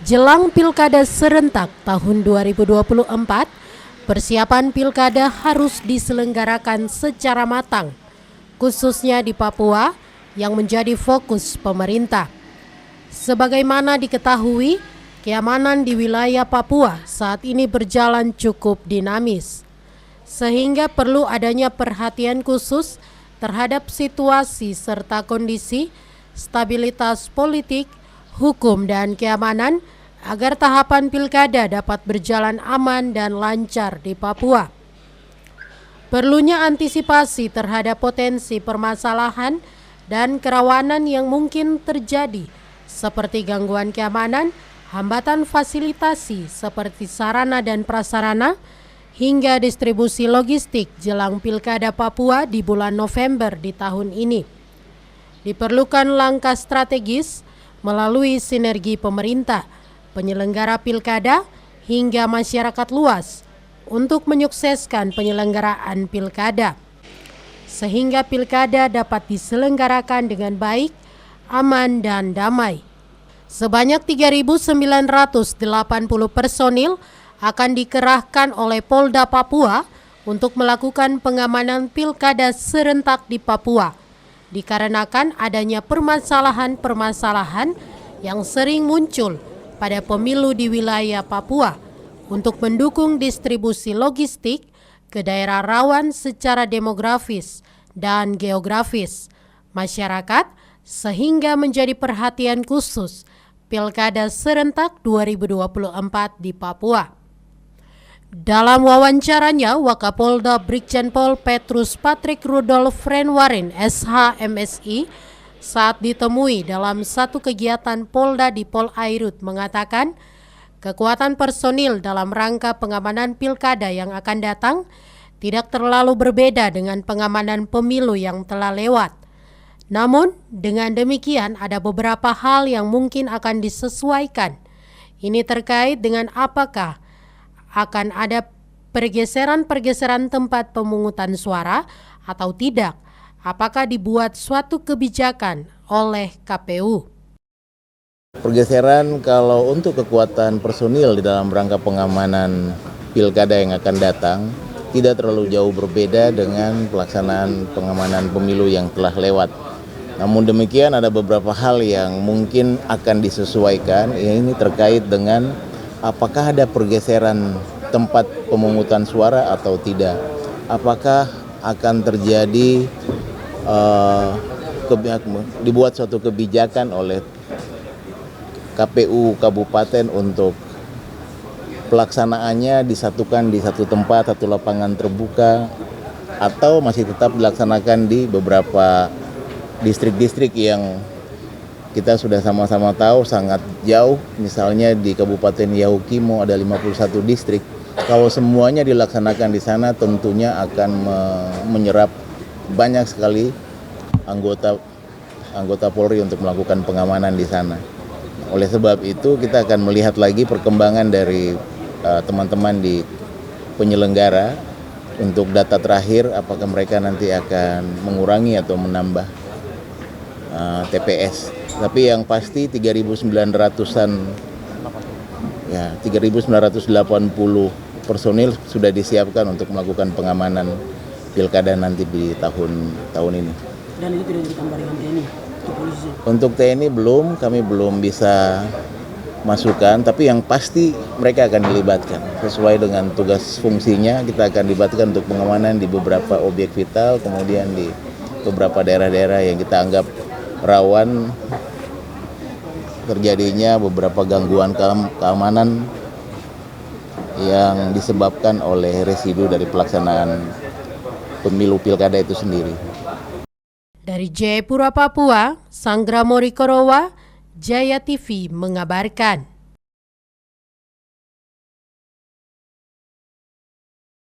Jelang Pilkada serentak tahun 2024, persiapan Pilkada harus diselenggarakan secara matang, khususnya di Papua yang menjadi fokus pemerintah. Sebagaimana diketahui, keamanan di wilayah Papua saat ini berjalan cukup dinamis, sehingga perlu adanya perhatian khusus terhadap situasi serta kondisi stabilitas politik, hukum dan keamanan agar tahapan pilkada dapat berjalan aman dan lancar di Papua. Perlunya antisipasi terhadap potensi permasalahan dan kerawanan yang mungkin terjadi seperti gangguan keamanan, hambatan fasilitasi seperti sarana dan prasarana, hingga distribusi logistik jelang Pilkada Papua di bulan November di tahun ini. Diperlukan langkah strategis melalui sinergi pemerintah, penyelenggara pilkada, hingga masyarakat luas untuk menyukseskan penyelenggaraan pilkada, sehingga pilkada dapat diselenggarakan dengan baik, aman, dan damai. Sebanyak 3.980 personil akan dikerahkan oleh Polda Papua untuk melakukan pengamanan pilkada serentak di Papua, dikarenakan adanya permasalahan-permasalahan yang sering muncul pada pemilu di wilayah Papua untuk mendukung distribusi logistik ke daerah rawan secara demografis dan geografis masyarakat, sehingga menjadi perhatian khusus Pilkada serentak 2024 di Papua. Dalam wawancaranya, Wakapolda Brigjen Pol Petrus Patrick Rudolf Renwarin SH.MSI saat ditemui dalam satu kegiatan Polda di Polairut mengatakan kekuatan personil dalam rangka pengamanan pilkada yang akan datang tidak terlalu berbeda dengan pengamanan pemilu yang telah lewat. Namun, dengan demikian ada beberapa hal yang mungkin akan disesuaikan. Ini terkait dengan apakah akan ada pergeseran-pergeseran tempat pemungutan suara atau tidak. Apakah dibuat suatu kebijakan oleh KPU? Pergeseran kalau untuk kekuatan personil di dalam rangka pengamanan pilkada yang akan datang tidak terlalu jauh berbeda dengan pelaksanaan pengamanan pemilu yang telah lewat. Namun demikian ada beberapa hal yang mungkin akan disesuaikan. Ini terkait dengan apakah ada pergeseran tempat pemungutan suara atau tidak. Apakah akan terjadi dibuat suatu kebijakan oleh KPU Kabupaten untuk pelaksanaannya disatukan di satu tempat, satu lapangan terbuka, atau masih tetap dilaksanakan di beberapa distrik-distrik yang kita sudah sama-sama tahu sangat jauh. Misalnya di Kabupaten Yahukimo ada 51 distrik. Kalau semuanya dilaksanakan di sana tentunya akan menyerap banyak sekali anggota Polri untuk melakukan pengamanan di sana. Oleh sebab itu kita akan melihat lagi perkembangan dari teman-teman di penyelenggara untuk data terakhir, apakah mereka nanti akan mengurangi atau menambah TPS. Tapi yang pasti 3.900-an ya 3.980 personil sudah disiapkan untuk melakukan pengamanan pilkada nanti di tahun ini. Dan itu tidak ditambah dengan TNI ke polisi? Untuk TNI kami belum bisa masukkan, tapi yang pasti mereka akan dilibatkan. Sesuai dengan tugas fungsinya, kita akan dilibatkan untuk pengamanan di beberapa objek vital, kemudian di beberapa daerah-daerah yang kita anggap rawan terjadinya beberapa gangguan keamanan yang disebabkan oleh residu dari pelaksanaan pemilu pilkada itu sendiri. Dari Jayapura, Papua, Sanggra Morikorowa, Jaya TV mengabarkan.